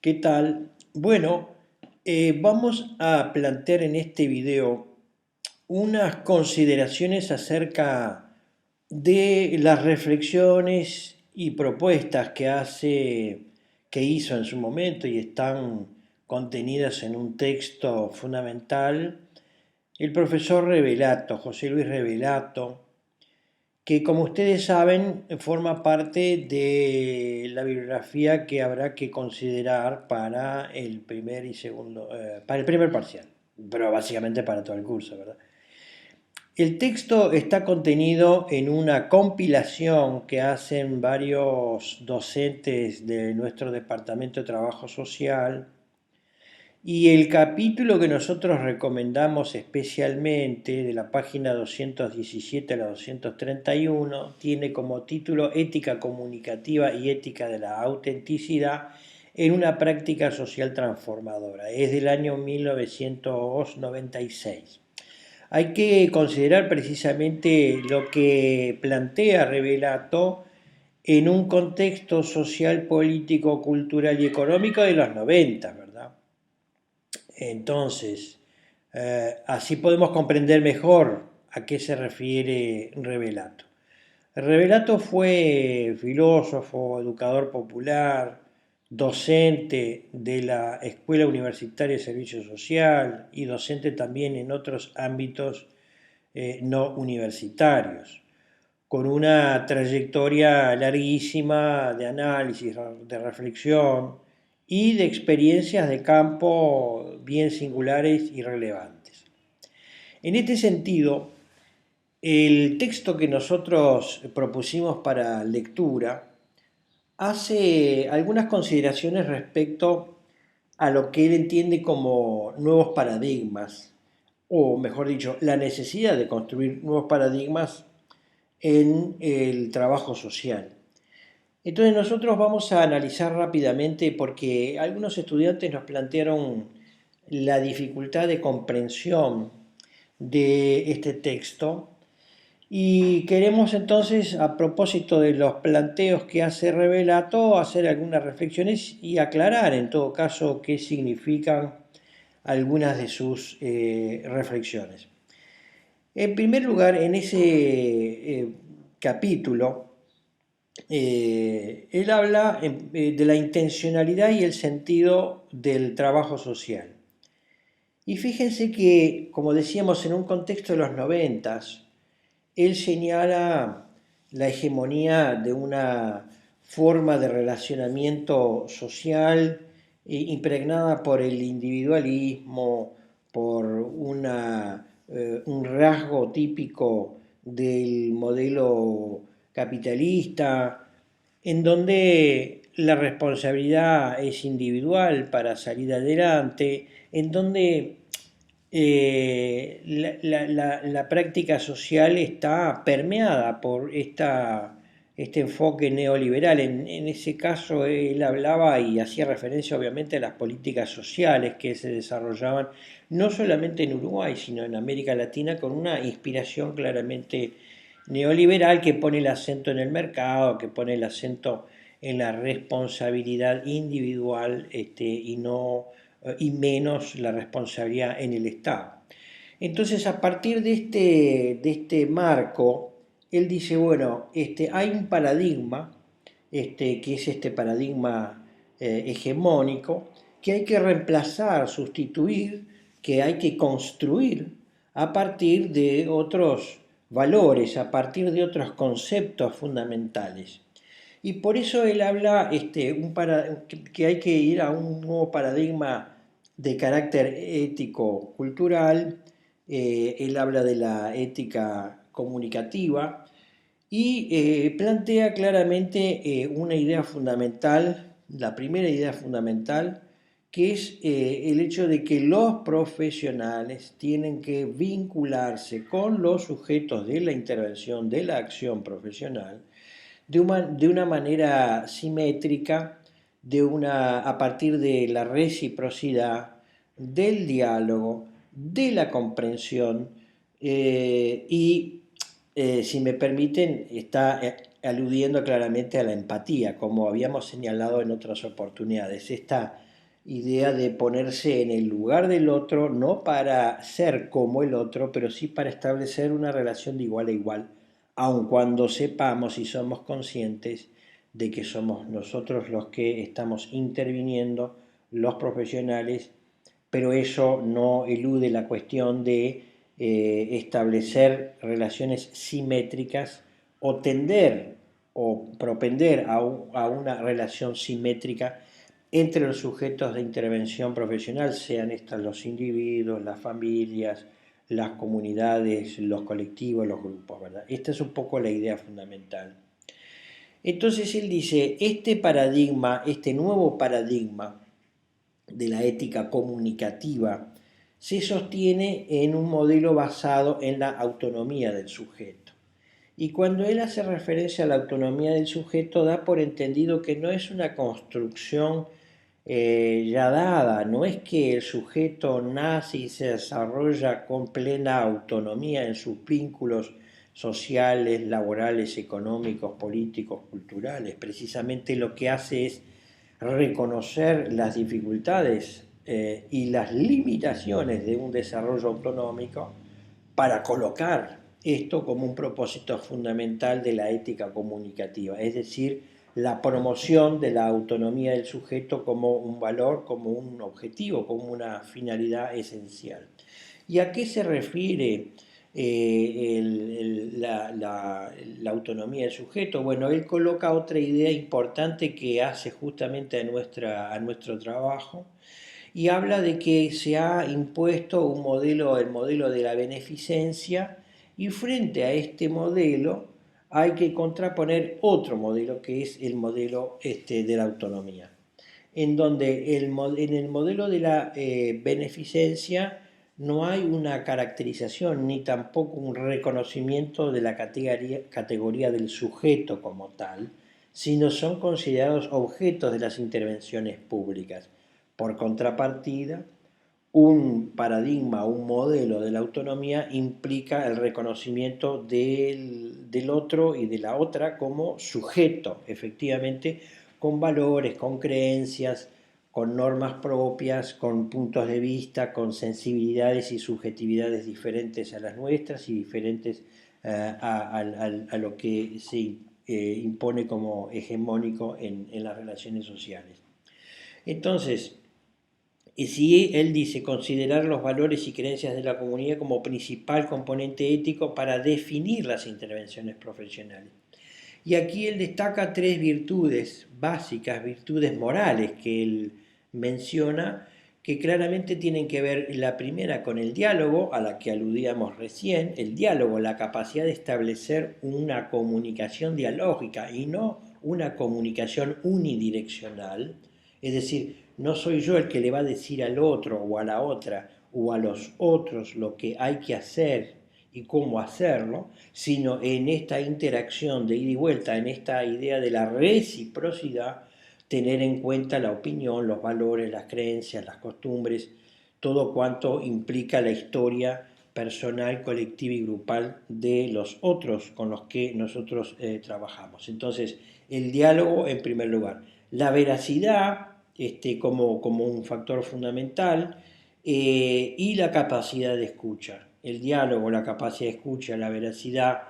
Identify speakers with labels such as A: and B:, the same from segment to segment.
A: ¿Qué tal? Bueno, vamos a plantear en este video unas consideraciones acerca de las reflexiones y propuestas que hizo en su momento y están contenidas en un texto fundamental el profesor Revelato, José Luis Revelato, que como ustedes saben forma parte de la bibliografía que habrá que considerar para el primer y segundo, para el primer parcial, pero básicamente para todo el curso, ¿verdad? El texto está contenido en una compilación que hacen varios docentes de nuestro Departamento de Trabajo Social y el capítulo que nosotros recomendamos especialmente, de la página 217 a la 231, tiene como título Ética comunicativa y ética de la autenticidad en una práctica social transformadora. Es del año 1996. Hay que considerar precisamente lo que plantea Revelato en un contexto social, político, cultural y económico de los 90, ¿verdad? Entonces, así podemos comprender mejor a qué se refiere Revelato. Revelato fue filósofo, educador popular, docente de la Escuela Universitaria de Servicio Social y docente también en otros ámbitos no universitarios, con una trayectoria larguísima de análisis, de reflexión y de experiencias de campo bien singulares y relevantes. En este sentido, el texto que nosotros propusimos para lectura hace algunas consideraciones respecto a lo que él entiende como nuevos paradigmas, o mejor dicho, la necesidad de construir nuevos paradigmas en el trabajo social. Entonces nosotros vamos a analizar rápidamente porque algunos estudiantes nos plantearon la dificultad de comprensión de este texto y queremos entonces, a propósito de los planteos que hace Revelato, hacer algunas reflexiones y aclarar en todo caso qué significan algunas de sus reflexiones. En primer lugar, en ese capítulo, él habla de la intencionalidad y el sentido del trabajo social. Y fíjense que, como decíamos, en un contexto de los 90, él señala la hegemonía de una forma de relacionamiento social impregnada por el individualismo, por un rasgo típico del modelo capitalista, en donde la responsabilidad es individual para salir adelante, en donde la práctica social está permeada por este enfoque neoliberal. En ese caso él hablaba y hacía referencia obviamente a las políticas sociales que se desarrollaban no solamente en Uruguay, sino en América Latina, con una inspiración claramente neoliberal que pone el acento en el mercado, que pone el acento en la responsabilidad individual y menos la responsabilidad en el Estado. Entonces, a partir de este marco, él dice, bueno, hay un paradigma, que es este paradigma hegemónico, que hay que reemplazar, sustituir, que hay que construir a partir de otros valores, a partir de otros conceptos fundamentales. Y por eso él habla que hay que ir a un nuevo paradigma de carácter ético-cultural. Él habla de la ética comunicativa y plantea claramente una idea fundamental, la primera idea fundamental, que es el hecho de que los profesionales tienen que vincularse con los sujetos de la intervención, de la acción profesional, de una manera simétrica, a partir de la reciprocidad, del diálogo, de la comprensión y, si me permiten, está aludiendo claramente a la empatía, como habíamos señalado en otras oportunidades. Esta idea de ponerse en el lugar del otro, no para ser como el otro, pero sí para establecer una relación de igual a igual, aun cuando sepamos y somos conscientes de que somos nosotros los que estamos interviniendo, los profesionales, pero eso no elude la cuestión de establecer relaciones simétricas o tender o propender a una relación simétrica entre los sujetos de intervención profesional, sean estos los individuos, las familias, las comunidades, los colectivos, los grupos, ¿verdad? Esta es un poco la idea fundamental. Entonces él dice, este paradigma, este nuevo paradigma de la ética comunicativa, se sostiene en un modelo basado en la autonomía del sujeto. Y cuando él hace referencia a la autonomía del sujeto, da por entendido que no es una construcción ya dada, no es que el sujeto nace y se desarrolla con plena autonomía en sus vínculos sociales, laborales, económicos, políticos, culturales. Precisamente lo que hace es reconocer las dificultades y las limitaciones de un desarrollo autonómico para colocar esto como un propósito fundamental de la ética comunicativa, es decir, la promoción de la autonomía del sujeto como un valor, como un objetivo, como una finalidad esencial. ¿Y a qué se refiere la autonomía del sujeto? Bueno, él coloca otra idea importante que hace justamente a nuestro trabajo, y habla de que se ha impuesto un modelo, el modelo de la beneficencia, y frente a este modelo hay que contraponer otro modelo que es el modelo de la autonomía, en donde en el modelo de la beneficencia no hay una caracterización ni tampoco un reconocimiento de la categoría del sujeto como tal, sino son considerados objetos de las intervenciones públicas. Por contrapartida, un paradigma, un modelo de la autonomía implica el reconocimiento del otro y de la otra como sujeto, efectivamente, con valores, con creencias, con normas propias, con puntos de vista, con sensibilidades y subjetividades diferentes a las nuestras y diferentes a lo que se impone como hegemónico en las relaciones sociales. Entonces, y si él dice considerar los valores y creencias de la comunidad como principal componente ético para definir las intervenciones profesionales. Y aquí él destaca tres virtudes básicas, virtudes morales que él menciona, que claramente tienen que ver la primera con el diálogo, a la que aludíamos recién, el diálogo, la capacidad de establecer una comunicación dialógica y no una comunicación unidireccional, es decir, no soy yo el que le va a decir al otro o a la otra o a los otros lo que hay que hacer y cómo hacerlo, sino en esta interacción de ida y vuelta, en esta idea de la reciprocidad, tener en cuenta la opinión, los valores, las creencias, las costumbres, todo cuanto implica la historia personal, colectiva y grupal de los otros con los que nosotros trabajamos. Entonces, el diálogo en primer lugar. La veracidad como un factor fundamental, y la capacidad de escucha. El diálogo, la capacidad de escucha, la veracidad,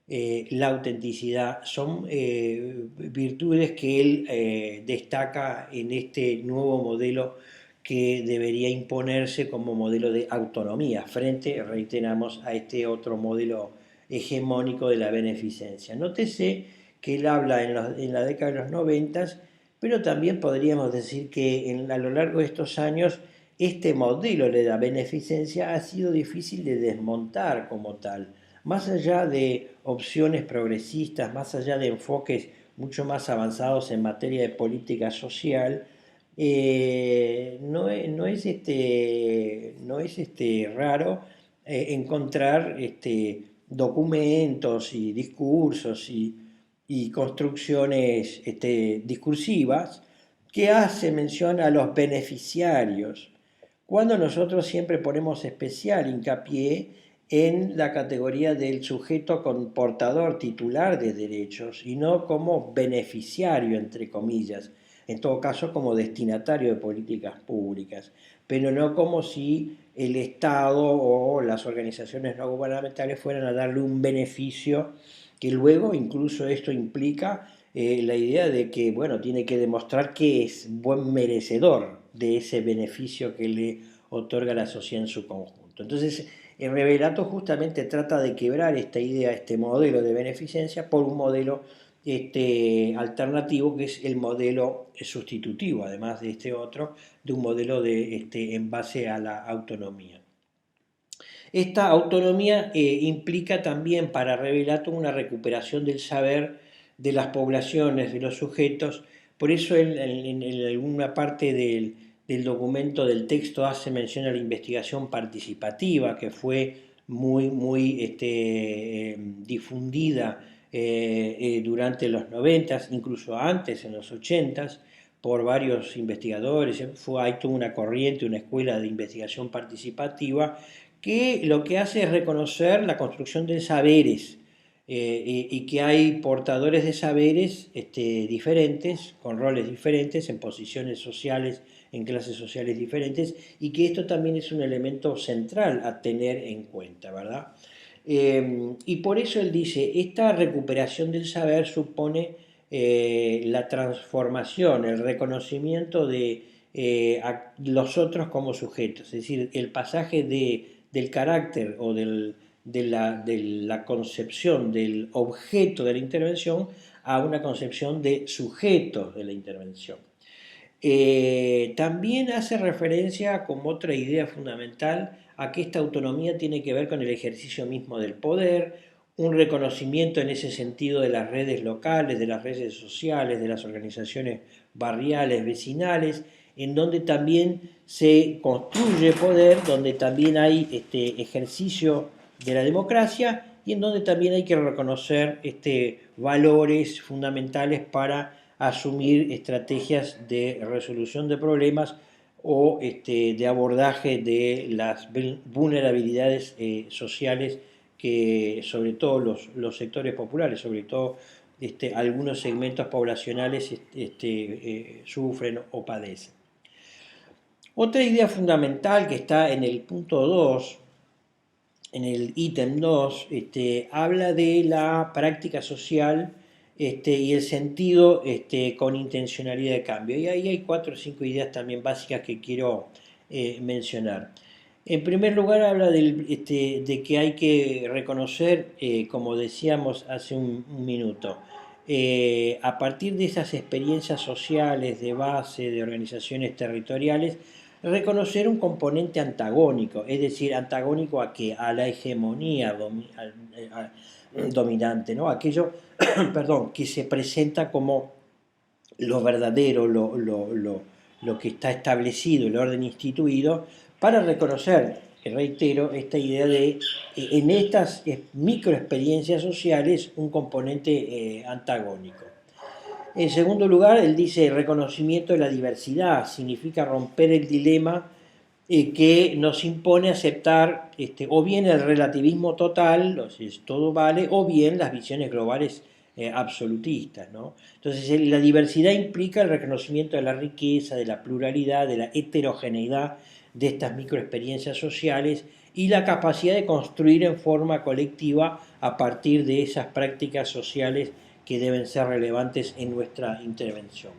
A: la autenticidad son virtudes que él destaca en este nuevo modelo que debería imponerse como modelo de autonomía frente, reiteramos, a este otro modelo hegemónico de la beneficencia. Nótese que él habla en la década de los 90, pero también podríamos decir que a lo largo de estos años este modelo de la beneficencia ha sido difícil de desmontar como tal. Más allá de opciones progresistas, más allá de enfoques mucho más avanzados en materia de política social, no es raro encontrar documentos y discursos y construcciones discursivas que hace mención a los beneficiarios, cuando nosotros siempre ponemos especial hincapié en la categoría del sujeto portador titular de derechos y no como beneficiario, entre comillas. en todo caso como destinatario de políticas públicas, pero no como si el Estado o las organizaciones no gubernamentales fueran a darle un beneficio que luego incluso esto implica la idea de que, bueno, tiene que demostrar que es buen merecedor de ese beneficio que le otorga la sociedad en su conjunto. Entonces, el Revelato justamente trata de quebrar esta idea, este modelo de beneficencia por un modelo alternativo que es el modelo sustitutivo, además de este otro, de un modelo en base a la autonomía. Esta autonomía implica también para Revelato una recuperación del saber de las poblaciones, de los sujetos. Por eso en alguna parte del documento, del texto, hace mención a la investigación participativa, que fue muy difundida durante los 90, incluso antes, en los 80, por varios investigadores. Hay toda una corriente, una escuela de investigación participativa que lo que hace es reconocer la construcción de saberes y que hay portadores de saberes diferentes, con roles diferentes, en posiciones sociales, en clases sociales diferentes, y que esto también es un elemento central a tener en cuenta, ¿verdad? Y por eso él dice, esta recuperación del saber supone la transformación, el reconocimiento de a los otros como sujetos, es decir, el pasaje del carácter o de la concepción del objeto de la intervención a una concepción de sujetos de la intervención. También hace referencia como otra idea fundamental a que esta autonomía tiene que ver con el ejercicio mismo del poder, un reconocimiento en ese sentido de las redes locales, de las redes sociales, de las organizaciones barriales, vecinales, en donde también se construye poder, donde también hay ejercicio de la democracia y en donde también hay que reconocer valores fundamentales para asumir estrategias de resolución de problemas o de abordaje de las vulnerabilidades sociales que sobre todo los sectores populares, sobre todo algunos segmentos poblacionales sufren o padecen. Otra idea fundamental que está en el punto 2, en el ítem 2, habla de la práctica social y el sentido con intencionalidad de cambio. Y ahí hay 4 o 5 ideas también básicas que quiero mencionar. En primer lugar, habla de que hay que reconocer, como decíamos hace un minuto, a partir de esas experiencias sociales de base, de organizaciones territoriales, reconocer un componente antagónico, es decir, antagónico a qué, a la hegemonía dominante, ¿no? Aquello, perdón, que se presenta como lo verdadero, lo que está establecido, el orden instituido, para reconocer, reitero, esta idea de en estas microexperiencias sociales un componente antagónico. En segundo lugar, él dice reconocimiento de la diversidad, significa romper el dilema que nos impone aceptar o bien el relativismo total, o sea, todo vale, o bien las visiones globales absolutistas, ¿no? Entonces, la diversidad implica el reconocimiento de la riqueza, de la pluralidad, de la heterogeneidad de estas microexperiencias sociales y la capacidad de construir en forma colectiva a partir de esas prácticas sociales que deben ser relevantes en nuestra intervención.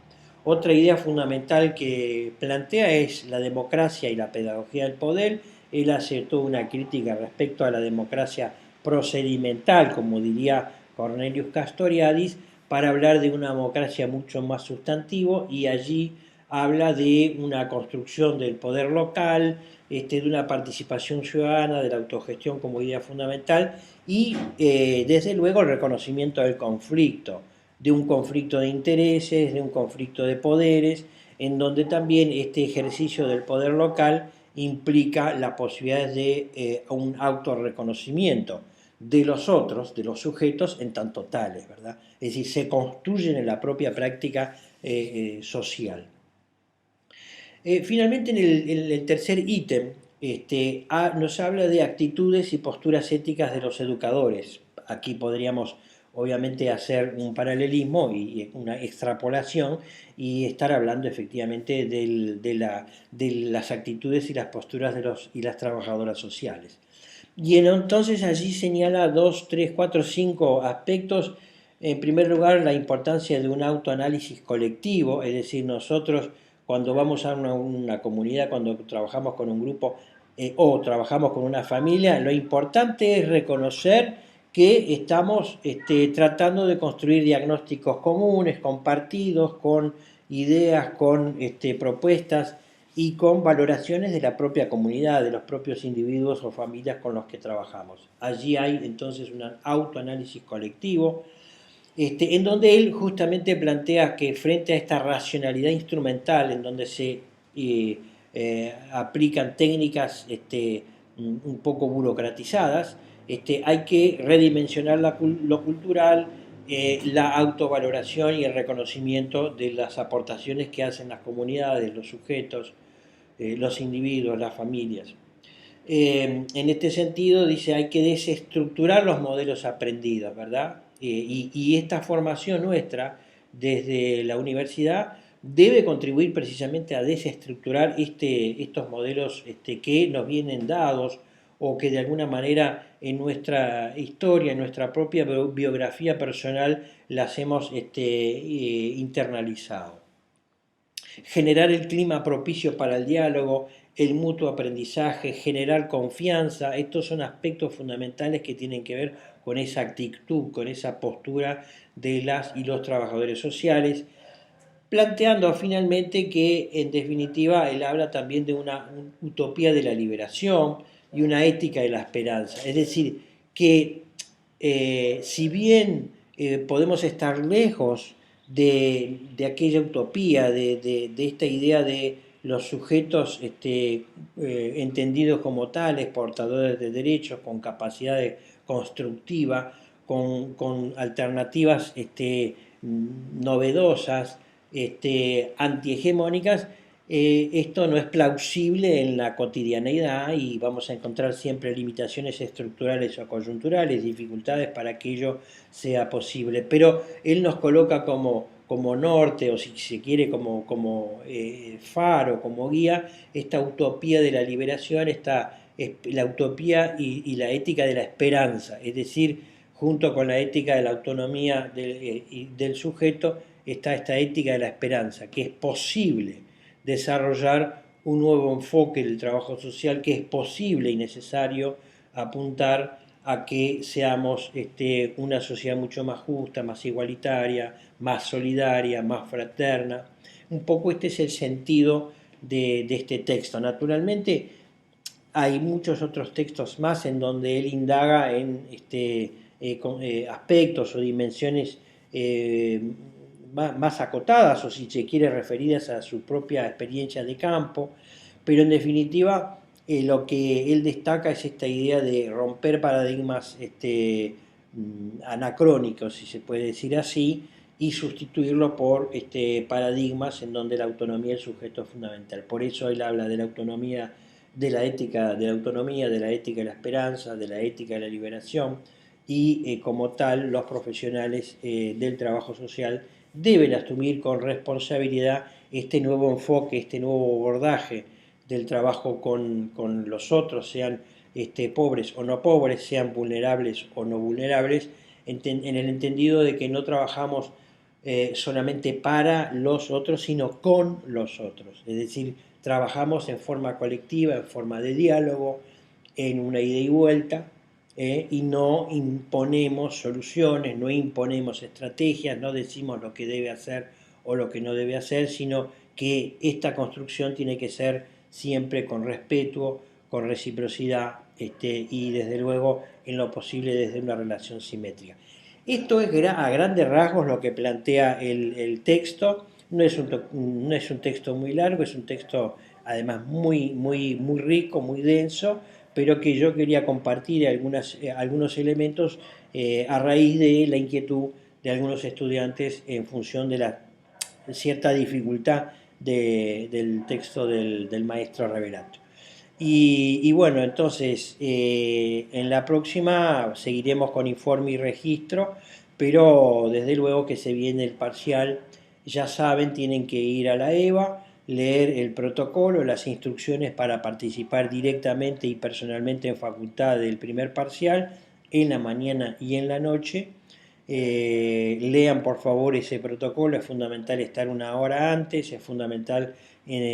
A: Otra idea fundamental que plantea es la democracia y la pedagogía del poder. Él hace toda una crítica respecto a la democracia procedimental, como diría Cornelius Castoriadis, para hablar de una democracia mucho más sustantivo, y allí habla de una construcción del poder local, de una participación ciudadana, de la autogestión como idea fundamental y desde luego el reconocimiento del conflicto, de un conflicto de intereses, de un conflicto de poderes, en donde también este ejercicio del poder local implica la posibilidad de un autorreconocimiento de los otros, de los sujetos, en tanto tales, ¿verdad? Es decir, se construyen en la propia práctica social. Finalmente, en el tercer ítem, nos habla de actitudes y posturas éticas de los educadores. Aquí podríamos obviamente hacer un paralelismo y una extrapolación y estar hablando efectivamente de las actitudes y las posturas de los y las trabajadoras sociales. Y entonces allí señala dos, tres, cuatro, cinco aspectos. En primer lugar, la importancia de un autoanálisis colectivo, es decir, nosotros cuando vamos a una comunidad, cuando trabajamos con un grupo o trabajamos con una familia, lo importante es reconocer que estamos tratando de construir diagnósticos comunes, compartidos, con ideas, con propuestas y con valoraciones de la propia comunidad, de los propios individuos o familias con los que trabajamos. Allí hay entonces un autoanálisis colectivo, en donde él justamente plantea que frente a esta racionalidad instrumental, en donde se aplican técnicas un poco burocratizadas, hay que redimensionar lo cultural, la autovaloración y el reconocimiento de las aportaciones que hacen las comunidades, los sujetos, los individuos, las familias. En este sentido, dice, hay que desestructurar los modelos aprendidos, ¿verdad? Y esta formación nuestra desde la universidad debe contribuir precisamente a desestructurar estos modelos que nos vienen dados o que de alguna manera en nuestra historia, en nuestra propia biografía personal, las hemos internalizado. Generar el clima propicio para el diálogo, el mutuo aprendizaje, generar confianza, estos son aspectos fundamentales que tienen que ver con esa actitud, con esa postura de las y los trabajadores sociales, planteando finalmente que en definitiva él habla también de una utopía de la liberación y una ética de la esperanza, es decir, que si bien podemos estar lejos de aquella utopía, de esta idea de los sujetos entendidos como tales, portadores de derechos, con capacidad constructiva, con alternativas novedosas, antihegemónicas, esto no es plausible en la cotidianeidad y vamos a encontrar siempre limitaciones estructurales o coyunturales, dificultades para que ello sea posible. Pero él nos coloca como norte, o si se quiere como faro, como guía, esta utopía de la liberación, la utopía y la ética de la esperanza, es decir, junto con la ética de la autonomía del sujeto, está esta ética de la esperanza, que es posible desarrollar un nuevo enfoque del trabajo social, que es posible y necesario apuntar a que seamos una sociedad mucho más justa, más igualitaria, más solidaria, más fraterna. Un poco este es el sentido de este texto. Naturalmente hay muchos otros textos más en donde él indaga en aspectos o dimensiones más acotadas o si se quiere referidas a su propia experiencia de campo, pero en definitiva lo que él destaca es esta idea de romper paradigmas anacrónicos, si se puede decir así, y sustituirlo por paradigmas en donde la autonomía del sujeto es fundamental. Por eso él habla de la autonomía, de la ética de la autonomía, de la ética de la esperanza, de la ética de la liberación, y como tal los profesionales del trabajo social deben asumir con responsabilidad este nuevo enfoque, este nuevo abordaje del trabajo con los otros, sean pobres o no pobres, sean vulnerables o no vulnerables, en el entendido de que no trabajamos solamente para los otros, sino con los otros. Es decir, trabajamos en forma colectiva, en forma de diálogo, en una ida y vuelta, y no imponemos soluciones, no imponemos estrategias, no decimos lo que debe hacer o lo que no debe hacer, sino que esta construcción tiene que ser siempre con respeto, con reciprocidad y desde luego en lo posible desde una relación simétrica. Esto es a grandes rasgos lo que plantea el texto. No es un texto muy largo, es un texto además muy rico, muy denso, pero que yo quería compartir algunos elementos a raíz de la inquietud de algunos estudiantes en función de la cierta dificultad del texto del maestro Revelato. Y bueno, entonces en la próxima seguiremos con informe y registro, pero desde luego que se viene el parcial, ya saben, tienen que ir a la EVA, leer el protocolo, las instrucciones para participar directamente y personalmente en facultad del primer parcial, en la mañana y en la noche. Lean por favor ese protocolo, es fundamental estar una hora antes, es fundamental,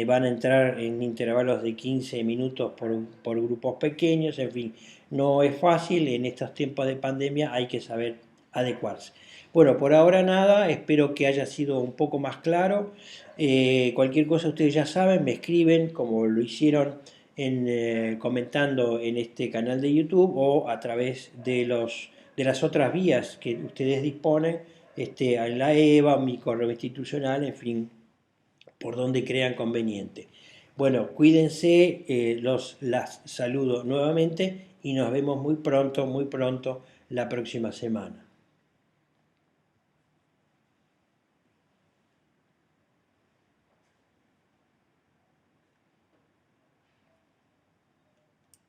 A: van a entrar en intervalos de 15 minutos por grupos pequeños, en fin, no es fácil, en estos tiempos de pandemia hay que saber adecuarse. Bueno, por ahora nada, espero que haya sido un poco más claro. Cualquier cosa ustedes ya saben, me escriben como lo hicieron comentando en este canal de YouTube o a través de las otras vías que ustedes disponen, en la EVA, mi correo institucional, en fin, por donde crean conveniente. Bueno, cuídense, las saludo nuevamente y nos vemos muy pronto la próxima semana.